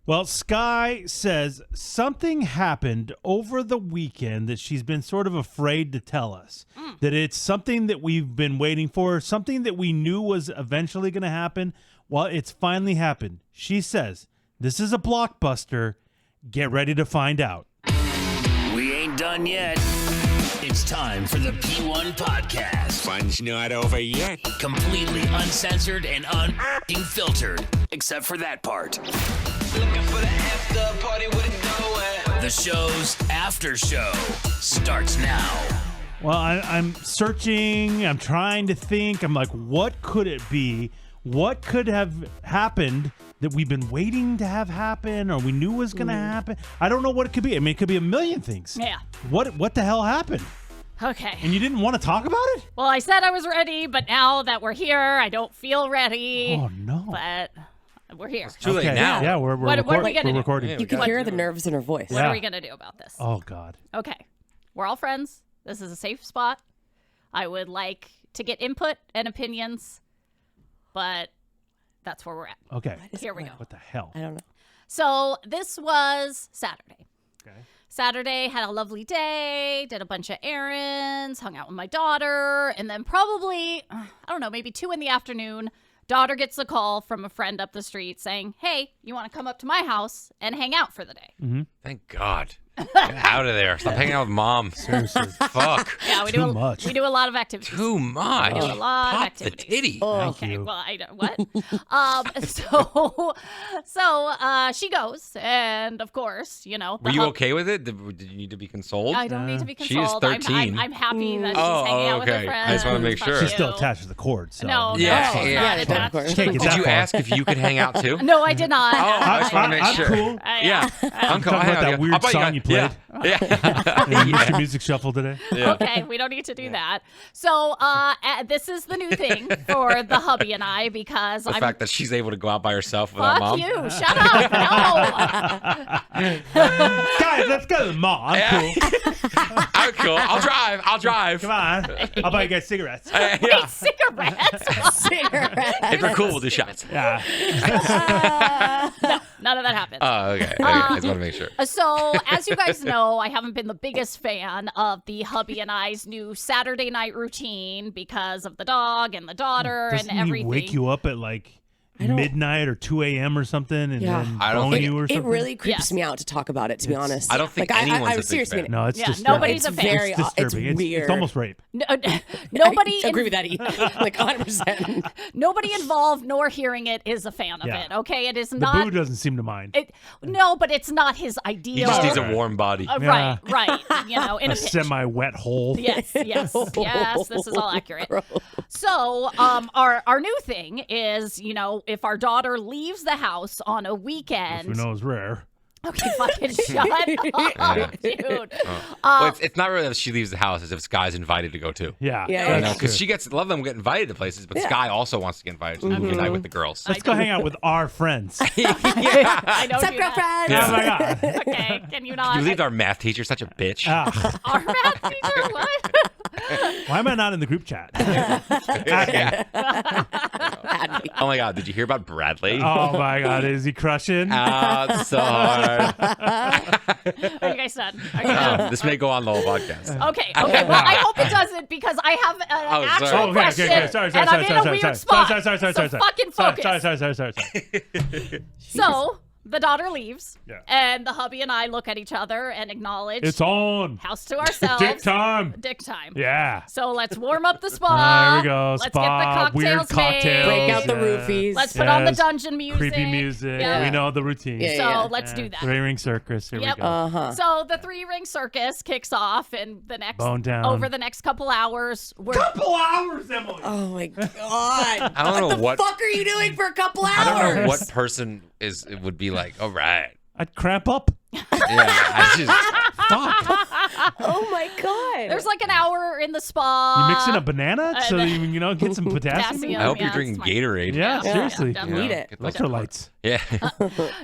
Well, Sky says something happened over the weekend that she's been sort of afraid to tell us. That it's something that we've been waiting for, something that we knew was eventually going to happen. Well, it's finally happened. She says, this is a blockbuster. Get ready to find out. We ain't done yet. It's time for the P1 Podcast. Fun's not over yet. Completely uncensored and unfiltered, except for that part. Looking for the after party with it going. The show's after show starts now. Well, I'm searching. I'm trying to think. I'm like, what could it be? What could have happened that we've been waiting to have happen or we knew was going to happen? I don't know what it could be. I mean, it could be a million things. Yeah. What the hell happened? Okay. And you didn't want to talk about it? Well, I said I was ready, but now that we're here, I don't feel ready. Oh, no. But we're here. It's too late now. Yeah, we're What are we gonna do? recording. Yeah, You can hear the nerves in her voice. What are we going to do about this? Oh, God. Okay. We're all friends. This is a safe spot. I would like to get input and opinions, but that's where we're at. Okay. Here we go. What the hell? I don't know. So this was Saturday. Okay. Saturday, had a lovely day, did a bunch of errands, hung out with my daughter, and then probably, I don't know, maybe 2 p.m, daughter gets a call from a friend up the street saying, hey, you want to come up to my house and hang out for the day? Thank God. Get out of there. Stop hanging out with mom. Seriously. Fuck. Yeah, we Too do. much. We do a lot of activities. Too much. We do a lot of Pop the activities. titty. Okay, you. well, I don't. What? So she goes, and of course, you know. Were you okay with it? Did you need to be consoled? I don't need to be She is consoled. 13. I'm happy that Oh, she's hanging out with her okay. friends. I just wanna make Fuck sure. She's still you. attached to the cord. So. No, Yeah, no, she's yeah. not Yeah, attached. of course. Can't get Did that you far. ask if you could hang out too? No, I did not. Oh, I just want to make I'm sure. cool. Yeah. I'm cool. Talking about that weird song you played. Yeah. You missed your music shuffle today? Yeah. Okay, we don't need to do that. So this is the new thing for the hubby and I because The I'm. fact that she's able to go out by herself without Fuck mom. you! Shut up! No. Guys, let's go to the mall. I'm cool. I'm cool. I'll drive. Come on. I'll buy you guys cigarettes. Yeah. Wait, cigarettes? Cigarette. If you're cool, we'll do shots. Yeah. No, none of that happens. Oh, okay. I just want to make sure. So, as you guys know, I haven't been the biggest fan of the hubby and I's new Saturday night routine because of the dog and the daughter Doesn't and he everything. wake you up at like midnight or 2 a.m. or something and Yeah. then I don't bone think- you or It something? really creeps Yes. me out to talk about it, to be honest. I don't think like, anyone's I a big seriously fan. No, it's Yeah, disturbing. nobody's It's a fan. very It's disturbing. it's weird. It's almost rape. Nobody I agree with Eddie. Like 100%. Nobody involved nor hearing it is a fan of Yeah. it. Okay, it is The not. boo doesn't seem to mind. No, but it's not his He ideal. just needs a warm body. Right, right. You know, in A a pinch. semi-wet hole. Yes, yes, yes. This is all accurate. So, our new thing is, you know, if our daughter leaves the house on a Which weekend. we know is rare. Okay, fucking shut up, dude. Well, it's not really that she leaves the house, as if Sky's invited to go too. Yeah. Yeah, that's Because true. she gets a lot of them get invited to places, but Sky also wants to get invited to movie night with the girls. Let's go hang out with our friends. I don't What's up, do that. girlfriend? Oh my God. Okay, can you not? You leave our math teacher such a bitch. Ah, Our math teacher? What? why am I not in the group chat? Oh my God, did you hear about Bradley? Oh my God, is he crushing? It's so hard. Are you guys done? Are you done? This may go on the whole podcast. Okay. Well, I hope it doesn't because I have an actual sorry. Okay, question, Sorry. and I'm in a weird spot. Sorry. So fucking focus. Sorry. So the daughter leaves, Yeah. and the hubby and I look at each other and acknowledge It's on. house to ourselves. Dick time. Dick time. Yeah. So let's warm up the spa. There we go. Let's Spa, get the cocktails weird made. cocktails. Break out the Yeah. roofies. Let's put on the Yes. dungeon music. Creepy music. Yeah. We know the routine. Yeah, So let's do that. Three-ring circus. Here Yep. we go. Uh-huh. So the 3-ring circus kicks off, and the next Bone down. over the next couple hours, we're Couple hours, Emily. Oh my God. I don't know what. Fuck are you doing for a couple hours? I don't know what person would be like. All right. I'd cramp up. Yeah. I just, Oh my God. there's like an hour in the spa. You mix in a banana so that you can get some potassium. Potassium. I hope Yeah, you're drinking it's fine. Gatorade. Yeah, seriously. definitely. Need it. Get those- Electrolytes. Yeah.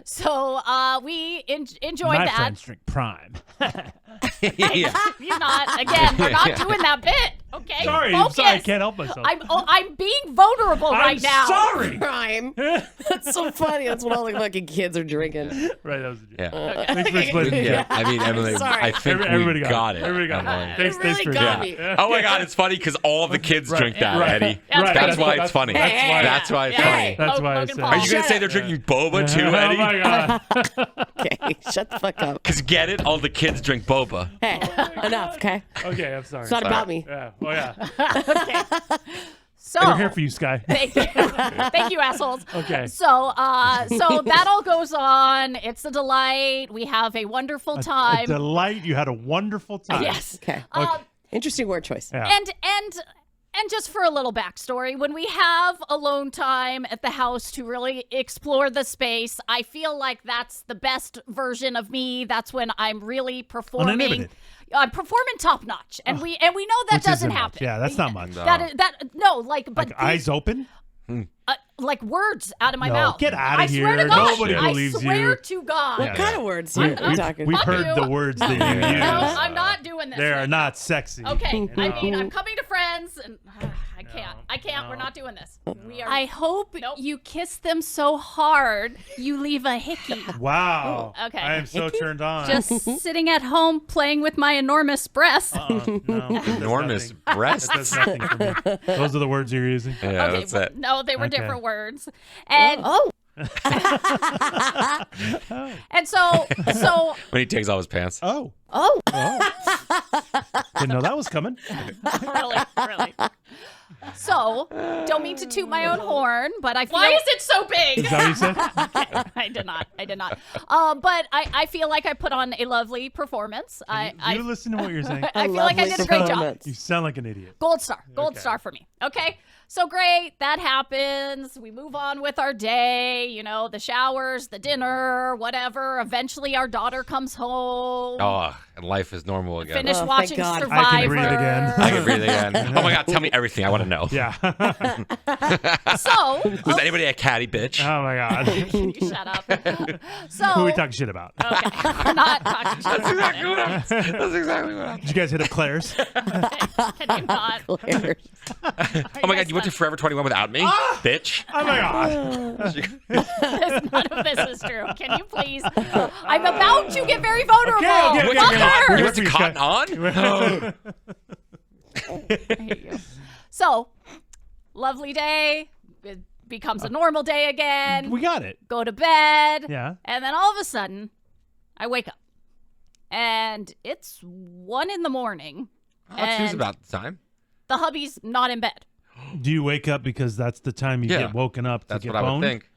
So we enjoyed My that. friends drink Prime. yeah. You're not. Again, we're not doing that bit. Okay, Sorry, focus. I can't help myself. I'm being vulnerable right now. Sorry. Crime. That's so funny. That's what all the fucking kids are drinking. Right, that was a joke. Yeah. Thanks for explaining. Yeah. I mean, Emily, Sorry. I think Everybody we got it. it. Everybody got Emily. it. Thanks, It really for got doing me. it. Oh my God, it's funny because all of the kids drink that, right. Eddie. Right. That's why it's funny. That's why That's why it's funny. That's why I Logan said. Paul. Are you going Shut to say up. they're drinking boba too, Oh Eddie? my God. Okay, shut the fuck up. Because get it? All the kids drink boba. Hey, enough, okay? Okay, I'm sorry. It's not about me. Yeah. Oh yeah. So We're here for you, Sky. Thank you. Thank you, assholes. Okay. So that all goes on. It's a delight. We have a wonderful A time. delight. You had a wonderful time. Yes. Okay. Um, Interesting word choice. Yeah. And just for a little backstory, when we have alone time at the house to really explore the space, I feel like that's the best version of me. That's when I'm really performing. Uninhibited. I'm performing top notch, and we know that Which doesn't isn't much. happen. Yeah, that's not much. But Like eyes open? like words out of my No, mouth. get outta I swear here. to God. Nobody believes I swear you. to God. What kind of words are you talking We've Fuck heard you. the words that you use. No, I'm not doing this. They are right not sexy. now. Okay, I No. mean, I'm coming to friends, and I can't. no. We're not doing this. We are. I hope Nope. you kiss them so hard you leave a hickey. Wow. Okay. I am so turned on. Just sitting at home playing with my enormous breasts. No, that does Enormous nothing. breasts. That does nothing for me. Those are the words you're using. Yeah, okay, that's well, it. no, they were Okay. different words, and Oh, and so When he takes off his pants. Oh. oh. Didn't know that was coming. really. So, don't mean to toot my own horn, but I feel. Why is it so big? Is that what you said? I did not. But I feel like I put on a lovely performance. You listen to what you're saying. I feel like I did a great job. You sound like an idiot. Gold star Okay. for me. Okay. So great. That happens. We move on with our day, the showers, the dinner, whatever. Eventually our daughter comes home. Oh, and life is normal again. Finish Oh, thank watching God. Survivor. I can breathe again. I can breathe again. Oh my God, tell me everything. I want to know. Yeah. So, Was anybody a catty bitch? Oh my God. can you shut up? So, Who are we talking shit about? okay, we're not talking shit. That's exactly what happened. That's exactly what happened. Did you guys hit up Claire's? Can you not? Oh my God, you went to Forever 21 without me? Bitch. Oh my God. None of this is true. Can you please? I'm about to get very vulnerable. Okay. You Fucker. went to Cotton On? I hate you. So, lovely day. It becomes a normal day again. We got it. Go to bed. Yeah. And then all of a sudden, I wake up. And it's 1 a.m. Oh, choose And about the time. the hubby's not in bed. Do you wake up because that's the time you Yeah. get woken up to That's get what I would boned? think.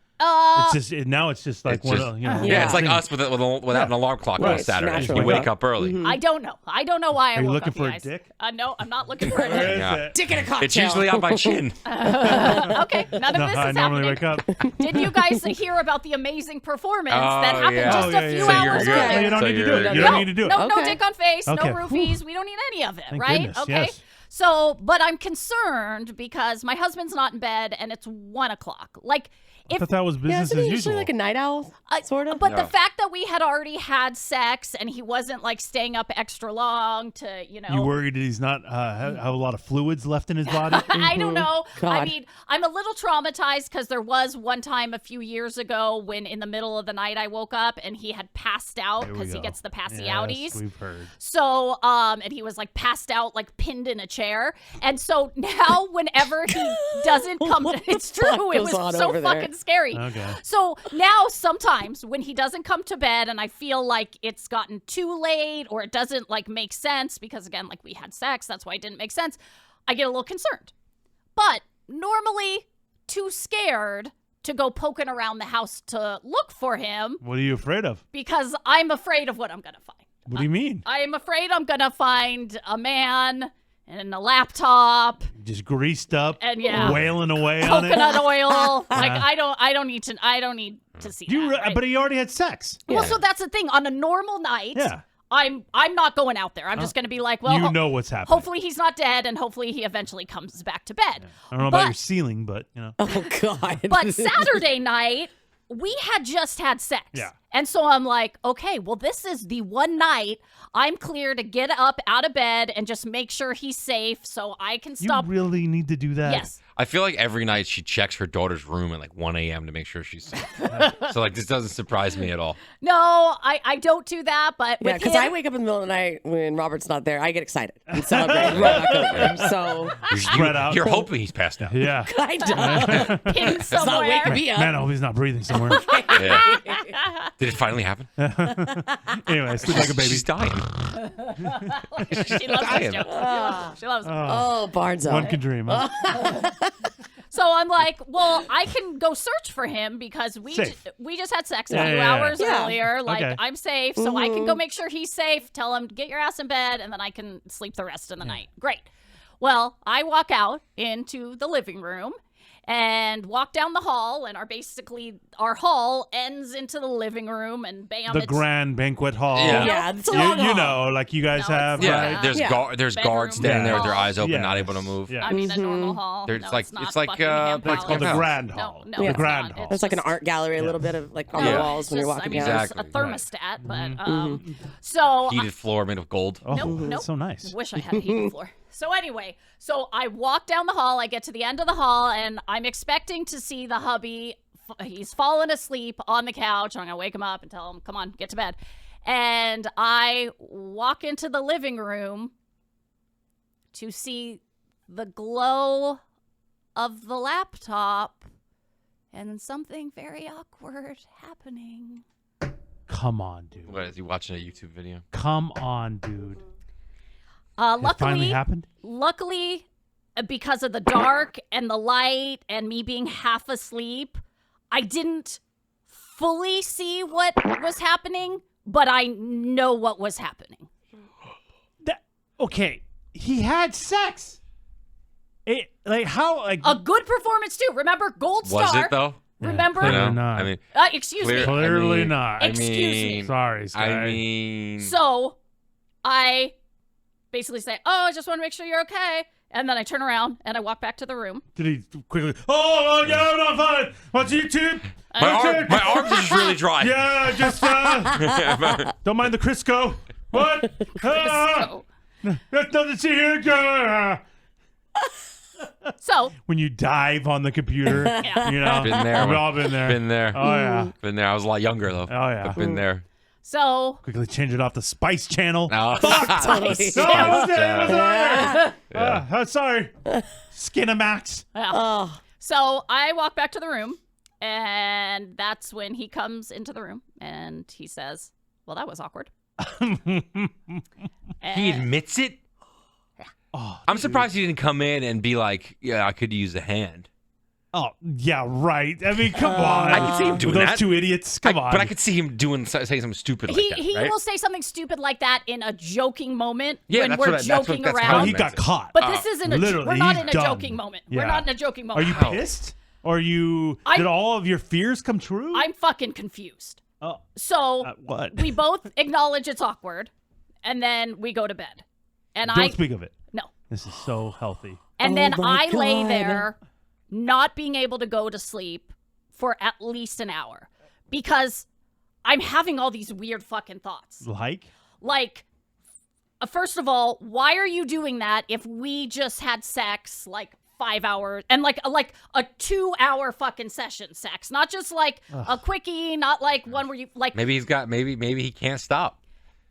Now it's just like It's one just- of, Yeah, Yeah. it's like us without an alarm clock on Right. a It's Saturday. natural. You wake Yeah. up early. I don't know. I don't know why I Are you woke looking up, for you a guys. dick? No, I'm not looking for a Where dick. is Yeah. it? Dick in a cocktail. It's usually on my chin. Okay, none of No, this I is normally happening. wake up. Did you guys hear about the amazing performance Oh, that happened yeah. just Oh, yeah, a few yeah. So you're hours good. ago? No, you don't So need to do you're it. You good. don't need to do it. No Okay. dick on face, Okay. no roofies. We don't need any of it, Thank right? goodness, Okay. yes. So, but I'm concerned because my husband's not in bed and it's 1 o'clock. Like, I if thought that was Yeah, business isn't as he usual. usually like a night owl, sort of? But the No. fact that we had already had sex and he wasn't like staying up extra long to, You worried that he's not have a lot of fluids left in his body? I don't know. I God. mean, I'm a little traumatized because there was one time a few years ago when in the middle of the night I woke up and he had passed out There we because he go. gets the passy Yes, outies. we've heard. So, and he was like passed out, like pinned in a chair. And so now whenever he doesn't come, it's true. It goes on was so over there? fucking scary. Okay. So now sometimes when he doesn't come to bed and I feel like it's gotten too late or it doesn't like make sense because again, like we had sex, that's why it didn't make sense. I get a little concerned. But normally too scared to go poking around the house to look for him What are you afraid of? because I'm afraid of what I'm going to find. What do you mean? I am afraid I'm going to find a man and a laptop Just greased up, and wailing away on it. coconut oil. Like I don't need to see You, that. Right? But he already had sex. Well, so that's the thing. On a normal night, Yeah. I'm not going out there. I'm just going to be like, well, You know what's happening. hopefully he's not dead, and hopefully he eventually comes back to bed. I don't know about But- your ceiling, but Oh, God. But Saturday night, we had just had sex. Yeah. And so I'm like, okay, well, this is the one night I'm clear to get up out of bed and just make sure he's safe so I can stop. You really need to do that? Yes. I feel like every night she checks her daughter's room at like 1 a.m. to make sure she's safe. So like this doesn't surprise me at all. No, I don't do that, but Yeah, because I wake up in the middle of the night when Robert's not there. I get excited and celebrate right back over. So Spread out. You're hoping he's passed out. Yeah. kind of. in It's not somewhere. waking me up. Man, I hope he's not breathing somewhere. Yeah. Did it finally happen? Anyway, sleep like a baby. She's dying. She loves those jokes. She loves them. Oh, Barnes. One can dream. Huh? So I'm like, well, I can go search for him because we Safe. we just had sex a Yeah, few yeah, yeah. hours Yeah. earlier. Like, Okay. I'm safe, so I can go make sure he's safe, tell him to get your ass in bed, and then I can sleep the rest of the night. Great. Well, I walk out into the living room and walk down the hall, and our hall ends into the living room, and bam, The it's grand banquet hall. Yeah. Yeah, it's a You, long you hall. know, like you guys No, it's have, not. Yeah, right? there's Yeah. there's Bedroom guards standing there with their hall. eyes open, Yes. not able to move. Yeah. I mean, a normal hall. There- it's No, like- it's not it's like, Buckingham it's It's called the Palace. grand No, hall. no, The it's grand not. hall. It's like an just- art gallery, a little bit of like on Yeah. the walls when you're Just, walking I mean, down. it's a Exactly. thermostat, but so Heated floor made of gold. Oh, Nope, nope. that's so nice. Wish I had a heated floor. So anyway, so I walk down the hall. I get to the end of the hall, and I'm expecting to see the hubby. He's fallen asleep on the couch. I'm gonna wake him up and tell him, "Come on, get to bed." And I walk into the living room to see the glow of the laptop and something very awkward happening. Come on, dude. What, is he watching a YouTube video? Come on, dude. It finally happened? Luckily, because of the dark and the light and me being half asleep, I didn't fully see what was happening, but I know what was happening. Okay, he had sex. A good performance too. Remember, gold star. Was it though? Remember? Clearly You know? not. I mean, Excuse clear- me. Clearly I mean- not. Excuse me. Sorry, Sky. I mean, So I basically say, "Oh, I just want to make sure you're okay." And then I turn around and I walk back to the room. Did he quickly? Oh, yeah, I'm not fine. What's YouTube? my arms are just really dry. Yeah, just don't mind the Crisco. What? So, There's nothing to see here. so When you dive on the computer, you know, Been there. we've all been there. Been there. Oh yeah. Been there. I was a lot younger though. Oh yeah. But been there. so Quickly change it off the Spice Channel. No. Totally. No, it wasn't there. Sorry. Skinamax. yeah. Oh, So I walk back to the room, and that's when he comes into the room, and he says, "Well, that was awkward." He admits it. Oh, I'm surprised he didn't come in and be like, "Yeah, I could use a hand." oh, yeah, right. I mean, come on. I can see him doing Those that. two idiots. Come on. But I could see him saying something stupid like that. He right? will say something stupid like that in a joking moment Yeah, when that's we're what I- that's what- joking that's how Oh, around. he got caught. But this isn't a. literally, We're not he's in a done. joking moment. Yeah. We're not in a joking Are moment. you pissed? Or did all of your fears come true? I'm fucking confused. Oh, So what? we both acknowledge it's awkward, and then we go to bed. And Don't speak of it. no. This is so healthy. And Oh then my I lay God. there, not being able to go to sleep for at least an hour because I'm having all these weird fucking thoughts. Like, first of all, why are you doing that if we just had sex like 5 hours and like a 2-hour fucking session sex, not just like a quickie, not like one where you like. Maybe he can't stop.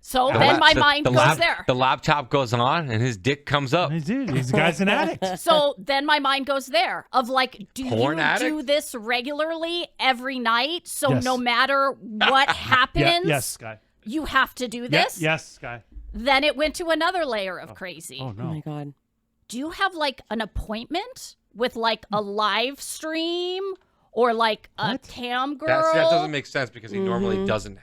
So then my mind goes lap- there. The laptop goes on and his dick comes up. Hey, dude, this guy's an addict. So then my mind goes there of like, do Porn you addict? do this regularly every night? So Yes. no matter what happens, Yes, Sky. you have to do Yeah, this? yes, Sky. Then it went to another layer of crazy. Oh, oh no. my God. Do you have like an appointment with like a live stream or like a What? cam girl? That doesn't make sense because he normally doesn't.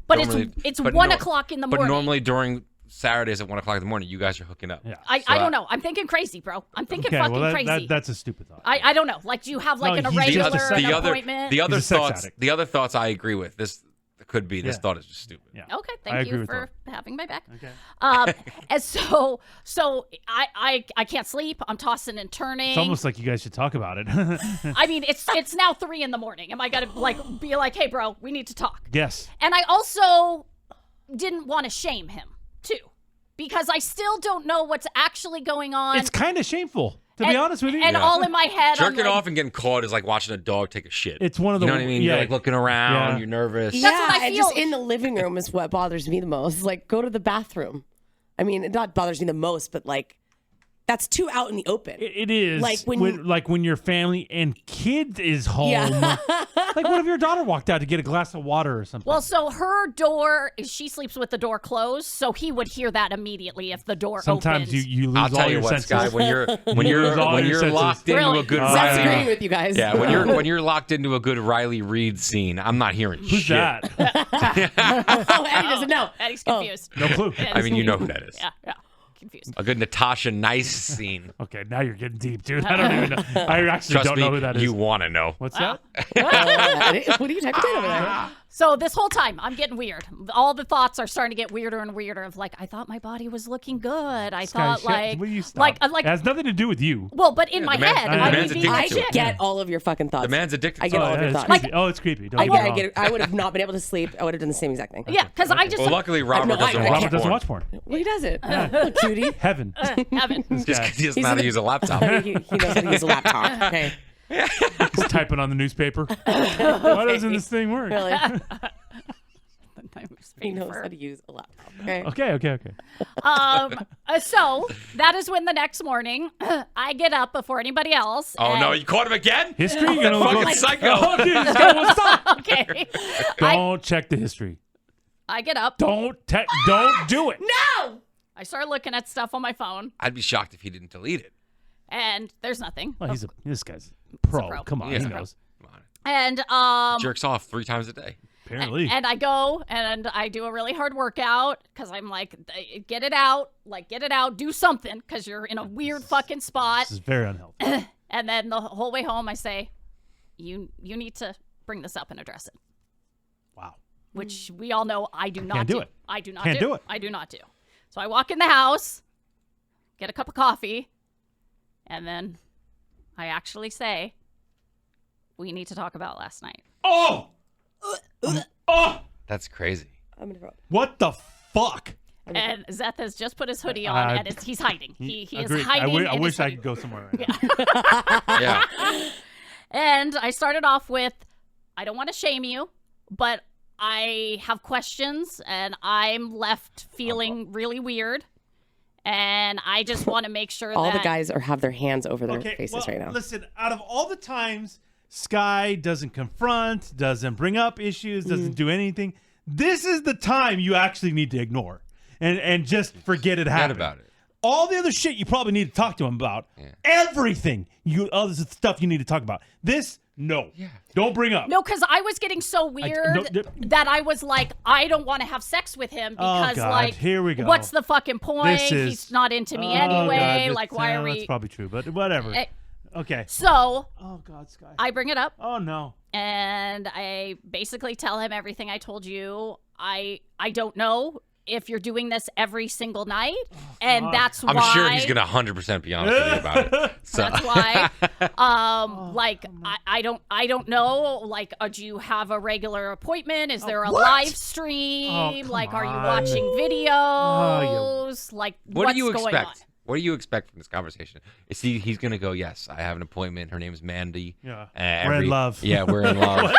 But normally- it's but 1 no- o'clock in the But morning. normally during Saturdays at 1 o'clock in the morning, you guys are hooking up. Yeah. I don't know. I'm thinking crazy, bro. I'm thinking Okay, fucking well, crazy. that's a stupid thought. I don't know. Like, do you have like No, an he's just irregular a sex- an the appointment? The other He's a sex thoughts. addict. The other thoughts I agree with. This could be. This thought is just stupid. Yeah. Okay, I thank agree you with for having my back. Okay. And so I can't sleep. I'm tossing and turning. It's almost like you guys should talk about it. I mean, it's now 3 a.m. Am I gonna be like, hey, bro, we need to talk? Yes. And I also didn't want to shame him too, because I still don't know what's actually going on. It's kind of shameful, to be honest with you. And all in my head, I'm Jerking like, off and getting caught is like watching a dog take a shit. It's one of the. You know what I mean? Yeah. You're like looking around. Yeah. You're nervous. That's what I and feel. just in the living room is what bothers me the most. Like, go to the bathroom. I mean, it not bothers me the most, but like, that's too out in the open. It is Like when your family and kids is home. Yeah. Like, what if your daughter walked out to get a glass of water or something? well, so her door, she sleeps with the door closed, so he would hear that immediately if the door sometimes opened. you lose I'll all tell you your what, senses. Sky. When you're lose all your senses. locked into Really? a good Zach's agreeing Riley. with you guys. Yeah, when you're locked into a good Riley Reid scene, I'm not hearing Who's shit. that? Oh, Eddie doesn't know. Eddie's confused. No clue. I mean, you know who that is. Yeah, confused. A good Natasha Nice scene. Okay, now you're getting deep, dude. I don't even know. I actually Trust don't me, know who that is. you want to know. What's that? What are you typing over there? So this whole time, I'm getting weird. All the thoughts are starting to get weirder and weirder. Of like, I thought my body was looking good. I Sky, thought shut- will you stop? like, it has nothing to do with you. well, but in my the man- head, the I man's would be addicted like, to it. I get all of your fucking thoughts. The man's addicted I get to all it. of your it's thoughts. creepy. It's creepy. Don't I get me wrong. get it. I would have not been able to sleep. I would have done the same exact thing. yeah, because I just Well, luckily, Robert no, doesn't I watch Robert can't. doesn't porn. watch porn. Well, he does it. Little cutie. Heaven. haven't. Just 'cause he doesn't He's know how in to the- use a laptop. He knows how to use a laptop. Okay. He's typing on the newspaper. Why doesn't this thing work? Really? He He knows how to use a laptop. Okay. Okay. So that is when the next morning I get up before anybody else. Oh, and- no, you caught him again? History? You're gonna Fucking look up- psycho. Oh, dude, this guy won't stop. Okay. Don't check the history. I get up. Don't do it. No! I start looking at stuff on my phone, I'd be shocked if he didn't delete it. and there's nothing. Well, this guy's pro. pro. Come on, Yeah. he knows. Come on. And Jerks off 3 times a day. Apparently. and I go and I do a really hard workout because I'm like, get it out, do something because you're in a weird fucking spot. This is very unhealthy. And then the whole way home, I say, you need to bring this up and address it. Wow. Which we all know I do not Can't do it. I do not Can't do it. I do not do. So I walk in the house, get a cup of coffee, and then I actually say, we need to talk about last night. Oh! That's crazy. I'm gonna throw up. What the fuck? And Zeth has just put his hoodie on, and he's hiding. He is Agreed. hiding. I in wish his I hoodie. could go somewhere right now. Yeah. And I started off with, I don't want to shame you, but I have questions, and I'm left feeling really weird. And I just want to make sure All that the guys have their hands over their faces well, right now. Listen, out of all the times Sky doesn't confront, doesn't bring up issues, doesn't do anything, this is the time you actually need to ignore and just forget it Forget happened. about it. All the other shit you probably need to talk to him about. Yeah. Everything. All this stuff you need to talk about. This, no. Yeah. Don't bring up. No, because I was getting so weird that I was like, I don't want to have sex with him because, God, like, here we go. what's the fucking point? This is- He's not into me Oh, anyway. God, Like, why are That's we? probably true, but whatever. Okay. So Oh, God, Sky. I bring it up, Oh, no. and I basically tell him everything I told you. I don't know if you're doing this every single night, and that's I'm why. sure he's going to 100% be honest with you about it. So. That's why, I don't know. Like, do you have a regular appointment? Is there a live stream? Oh, come Like, are you on. watching videos? Like, What what's do you going expect? on? What do you expect from this conversation? Is he's going to go, yes, I have an appointment. Her name is Mandy. Yeah. Uh, We're in love. Yeah, we're in love.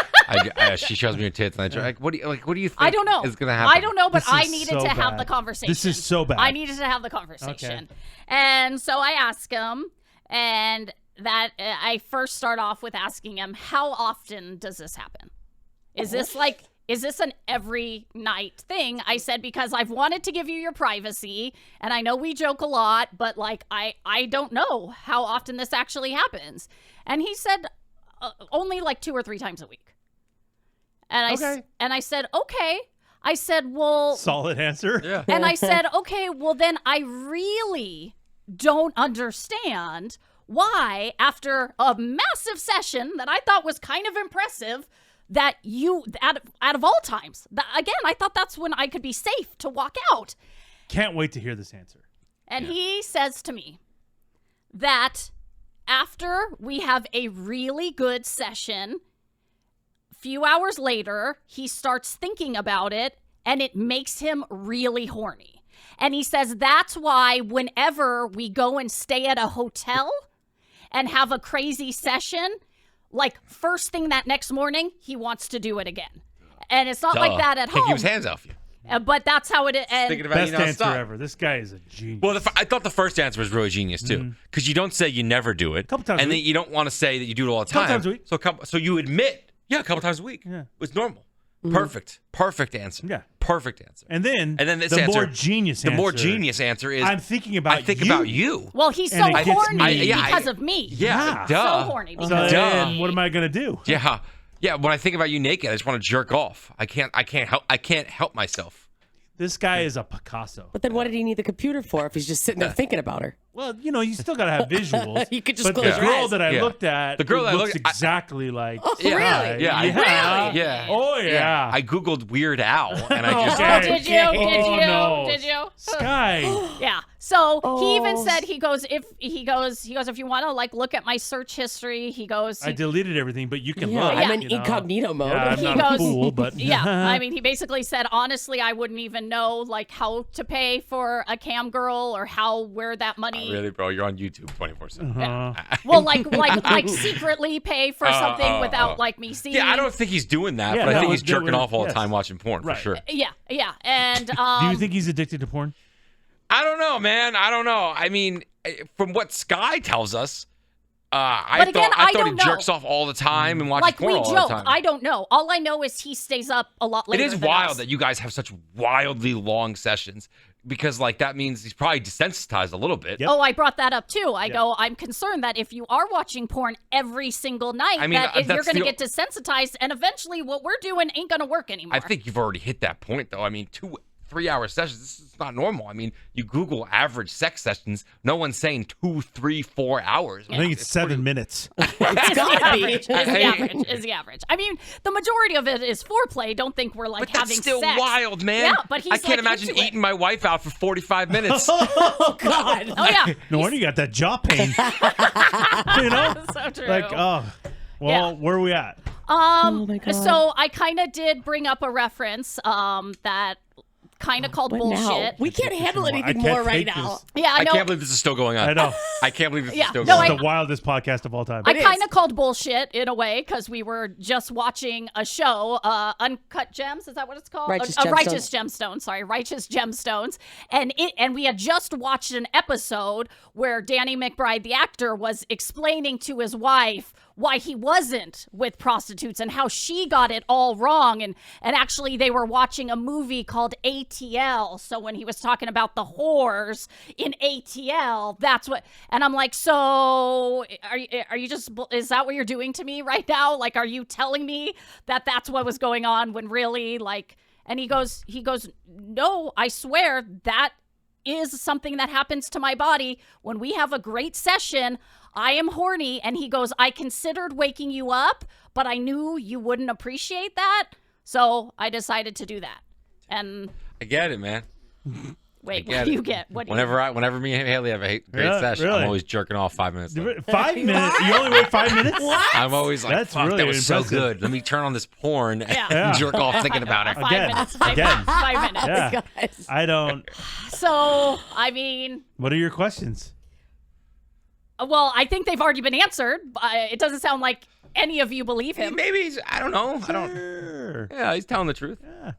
She shows me her tits. And what do you think I don't know. is going to happen? I don't know, but This I is needed so to have bad. the conversation. This is so bad. I needed to have the conversation. And so I ask him, and that I first start off with asking him, how often does this happen? Is this an every night thing? I said, because I've wanted to give you your privacy, and I know we joke a lot, but like I don't know how often this actually happens. And he said only like 2 or 3 times a week. And I said, okay. I said, well, Solid answer. Yeah. and I said, okay, well then I really don't understand why, after a massive session that I thought was kind of impressive, that you, out of all times, again, I thought that's when I could be safe to walk out. Can't wait to hear this answer. And he says to me that after we have a really good session, a few hours later, he starts thinking about it and it makes him really horny. And he says that's why whenever we go and stay at a hotel and have a crazy session, like first thing that next morning, he wants to do it again. And it's not like that at home. He was hands off you. But that's how it is. Thinking about Best you answer nonstop. ever. This guy is a genius. Well, I thought the first answer was really genius too, because you don't say you never do it, Couple times and a then week. you don't want to say that you do it all the time. Couple times a week. So you admit, a couple times a week. Yeah. It's normal. Perfect answer. Yeah. Perfect answer. And then this the answer, more genius the answer. more genius answer is I'm thinking about I think you. about you. Well, he's so And it gets horny me- because of me. Yeah, Yeah. duh. So horny because So of then me. what am I gonna do? Yeah. When I think about you naked, I just want to jerk off. I can't help myself. This guy is a Picasso. But then what did he need the computer for if he's just sitting there thinking about her? Well, you still gotta have visuals. You could just but close the your girl eyes. that I Yeah. looked at, The girl that I looks looked at- exactly like. Yeah, Really? Yeah. Yeah. Oh yeah. I googled Weird Al, and I just Okay. Did you? Oh, no. Did you? Sky. Yeah. So he even Oh. said if you want to like look at my search history, he goes. I deleted everything, but you can Yeah, look. I'm in you know. incognito mode. Yeah, I'm He not a goes- fool, but Yeah, I mean, he basically said, honestly, I wouldn't even know like how to pay for a cam girl or where that money. really, bro, you're on YouTube 24/7. Well, like secretly pay for something without like me seeing. Yeah, I don't think he's doing that, Yeah, but I no, think he's that jerking would- off all the yes. time watching porn Right. for sure. Yeah, and do you think he's addicted to porn? I don't know, man. I don't know. I mean, from what Sky tells us, I But again, thought I he don't know. jerks off all the time and watches like porn we all joke. the time. I don't know. All I know is he stays up a lot It later. is than wild us. that you guys have such wildly long sessions because, like, that means he's probably desensitized a little bit. Yep. Oh, I brought that up too. I go, I'm concerned that if you are watching porn every single night, I mean, that if you're that's going to the- get desensitized, and eventually what we're doing ain't going to work anymore. I think you've already hit that point, though. I mean, 2-3 hour sessions, this is not normal. I mean, you Google average sex sessions, no one's saying 2, 3, 4 hours. I think it's 7 minutes. It's the gotta be. average. Is the average. Is the average. I mean, the majority of it is foreplay. Don't think we're like But that's having still sex. wild, man. Yeah, but he's I can't like, imagine into it. eating my wife out for 45 minutes. Oh, God. Oh yeah, No wonder you got that jaw pain. you know? so true. Like, oh, well, Yeah. where are we at? Oh, my God. So I kind of did bring up a reference that kind of called What bullshit. now? We can't handle I anything can't more right take now. this. Yeah, I I know. can't believe this is still going on. I know. I can't believe this Yeah. is still No, going It's on. the wildest podcast of all time. I It kind is. of called bullshit in a way because we were just watching a show, Uncut Gems. Is that what it's called? Righteous Righteous Gemstones. Sorry, Righteous Gemstones. And we had just watched an episode where Danny McBride, the actor, was explaining to his wife why he wasn't with prostitutes and how she got it all wrong. And actually, they were watching a movie called ATL. So when he was talking about the whores in ATL, that's what. And I'm like, so are you just? Is that what you're doing to me right now? Like, are you telling me that that's what was going on when really like? And he goes, no, I swear that is something that happens to my body when we have a great session. I am horny. And he goes, I considered waking you up, but I knew you wouldn't appreciate that. So I decided to do that. And I get it, man. wait, I what get do it. you get? What do you Whenever me and Haley have a great Yeah, session, really? I'm always jerking off 5 minutes later. 5 minutes? You only wait 5 minutes? I'm always like, That's fuck, really that was impressive. so good. Let me turn on this porn Yeah. and jerk off thinking about it. 5 Again. minutes. 5 Again. minutes. 5 minutes. Yeah. Guys. I don't. So, I mean, What are your questions? well, I think they've already been answered. It doesn't sound like any of you believe him. Maybe he's, I don't know. I don't. Sure. Yeah, he's telling the truth. Yeah.